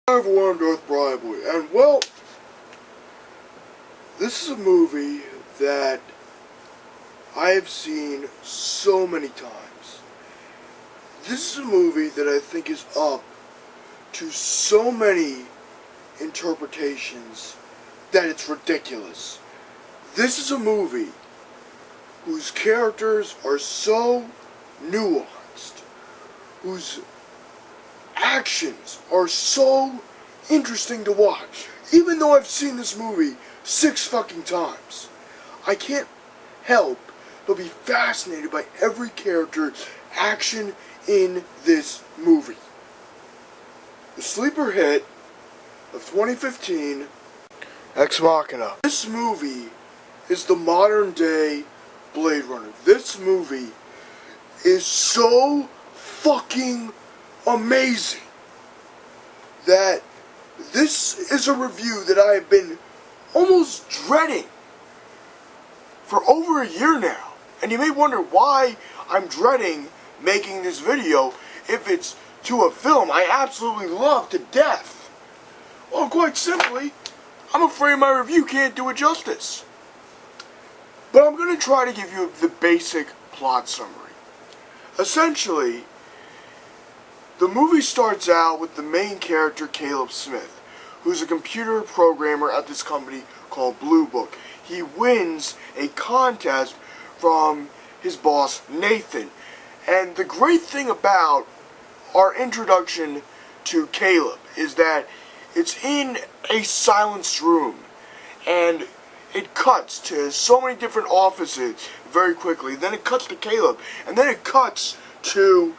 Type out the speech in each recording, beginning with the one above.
Hi everyone, darthbriboy, and well, this is a movie that I have seen so many times. This is a movie that I think is up to so many interpretations that it's ridiculous. This is a movie whose characters are so nuanced, whose actions are so interesting to watch. Even though I've seen this movie 6 fucking times, I can't help but be fascinated by every character's action in this movie. The sleeper hit of 2015, Ex Machina. This movie is the modern day Blade Runner. This movie is so fucking amazing that this is a review that I have been almost dreading for over a year now. And you may wonder why I'm dreading making this video if it's to a film I absolutely love to death. Well, quite simply, I'm afraid my review can't do it justice. But I'm going to try to give you the basic plot summary. Essentially, the movie starts out with the main character, Caleb Smith, who's a computer programmer at this company called Blue Book. He wins a contest from his boss, Nathan. And the great thing about our introduction to Caleb is that it's in a silenced room. And it cuts to so many different offices very quickly. Then it cuts to Caleb. And then it cuts to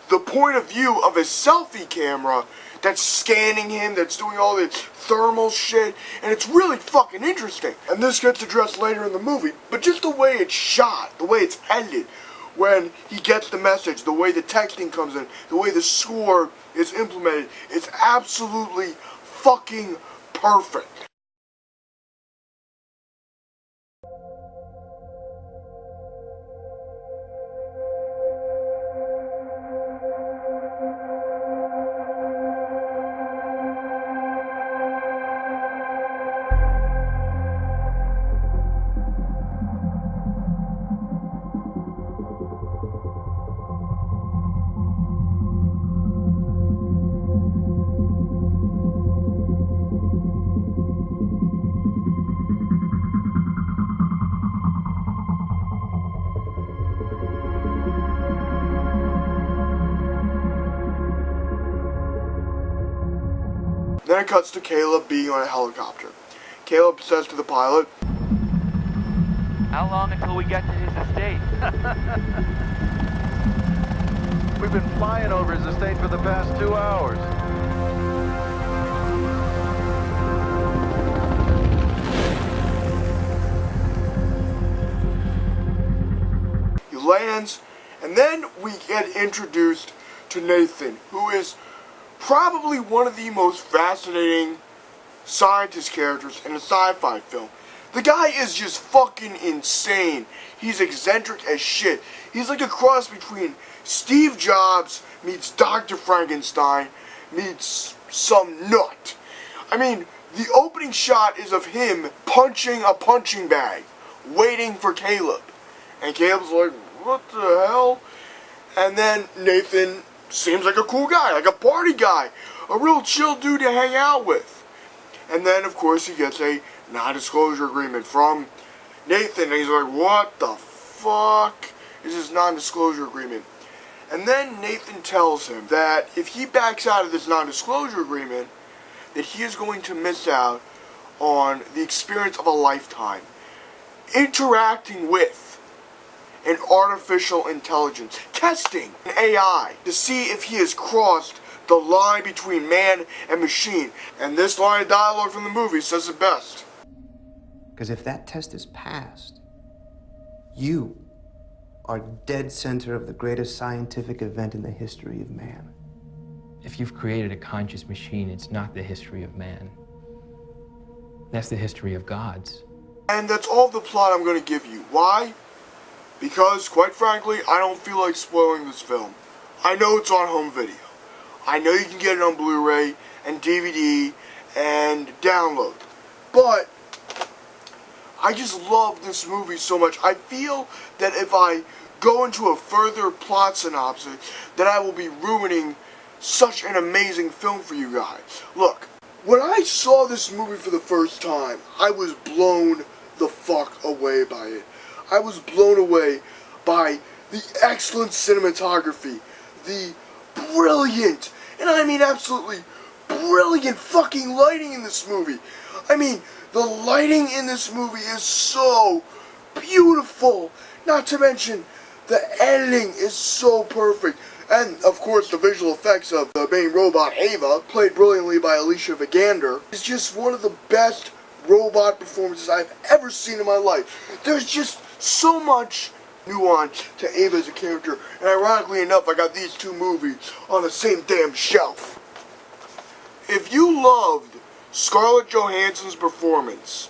the point of view of a selfie camera that's scanning him, that's doing all this thermal shit, and it's really fucking interesting. And this gets addressed later in the movie, but just the way it's shot, the way it's edited, when he gets the message, the way the texting comes in, the way the score is implemented, it's absolutely fucking perfect. Then it cuts to Caleb being on a helicopter. Caleb says to the pilot, "How long until we get to his estate?" We've been flying over his estate for the past 2 hours. He lands, and then we get introduced to Nathan, who is probably one of the most fascinating scientist characters in a sci-fi film. The guy is just fucking insane. He's eccentric as shit. He's like a cross between Steve Jobs meets Dr. Frankenstein meets some nut. I mean, the opening shot is of him punching a punching bag, waiting for Caleb. And Caleb's like, what the hell? And then Nathan seems like a cool guy, like a party guy, a real chill dude to hang out with. And then, of course, he gets a non-disclosure agreement from Nathan, and he's like, what the fuck is this non-disclosure agreement? And then Nathan tells him that if he backs out of this non-disclosure agreement, that he is going to miss out on the experience of a lifetime, interacting with an artificial intelligence, testing an AI to see if he has crossed the line between man and machine. And this line of dialogue from the movie says it best. Because if that test is passed, you are dead center of the greatest scientific event in the history of man. If you've created a conscious machine, it's not the history of man. That's the history of gods. And that's all the plot I'm going to give you. Why? Because, quite frankly, I don't feel like spoiling this film. I know it's on home video. I know you can get it on Blu-ray and DVD and download. But I just love this movie so much. I feel that if I go into a further plot synopsis, that I will be ruining such an amazing film for you guys. Look, when I saw this movie for the first time, I was blown the fuck away by it. I was blown away by the excellent cinematography, the brilliant, and I mean absolutely brilliant fucking lighting in this movie. I mean, the lighting in this movie is so beautiful. Not to mention, the editing is so perfect. And, of course, the visual effects of the main robot, Ava, played brilliantly by Alicia Vikander, is just one of the best robot performances I've ever seen in my life. There's just so much nuance to Ava as a character, and ironically enough, I got these two movies on the same damn shelf. If you loved Scarlett Johansson's performance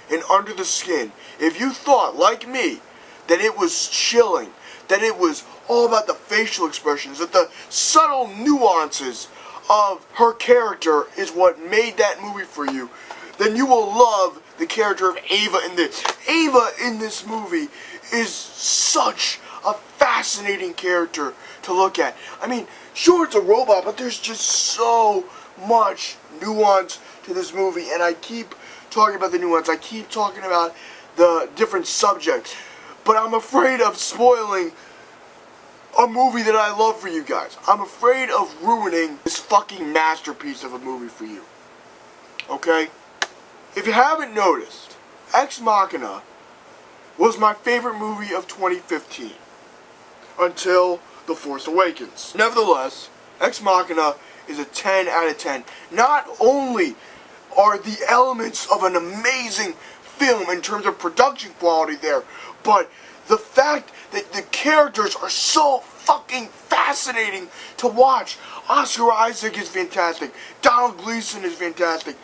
in Under the Skin, if you thought, like me, that it was chilling, that it was all about the facial expressions, that the subtle nuances of her character is what made that movie for you, then you will love the character of Ava in this. Ava in this movie is such a fascinating character to look at. I mean, sure, it's a robot, but there's just so much nuance to this movie, and I keep talking about the nuance, I keep talking about the different subjects, but I'm afraid of spoiling a movie that I love for you guys. I'm afraid of ruining this fucking masterpiece of a movie for you. Okay? If you haven't noticed, Ex Machina was my favorite movie of 2015 until The Force Awakens. Nevertheless, Ex Machina is a 10 out of 10. Not only are the elements of an amazing film in terms of production quality there, but the fact that the characters are so fucking fascinating to watch. Oscar Isaac is fantastic. Donald Gleason is fantastic.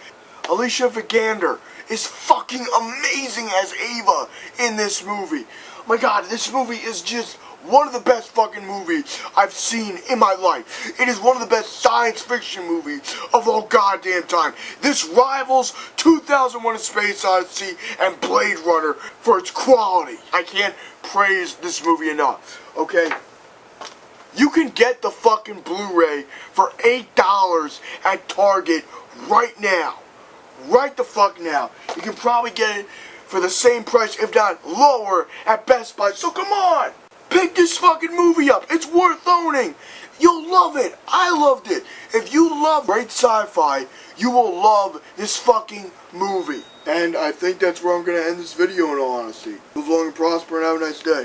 Alicia Vikander is fucking amazing as Ava in this movie. My God, this movie is just one of the best fucking movies I've seen in my life. It is one of the best science fiction movies of all goddamn time. This rivals 2001: A Space Odyssey and Blade Runner for its quality. I can't praise this movie enough, okay? You can get the fucking Blu-ray for $8 at Target right now. Right the fuck now. You can probably get it for the same price, if not lower, at Best Buy. So come on! Pick this fucking movie up. It's worth owning. You'll love it. I loved it. If you love great sci-fi, you will love this fucking movie. And I think that's where I'm going to end this video in all honesty. Live long and prosper and have a nice day.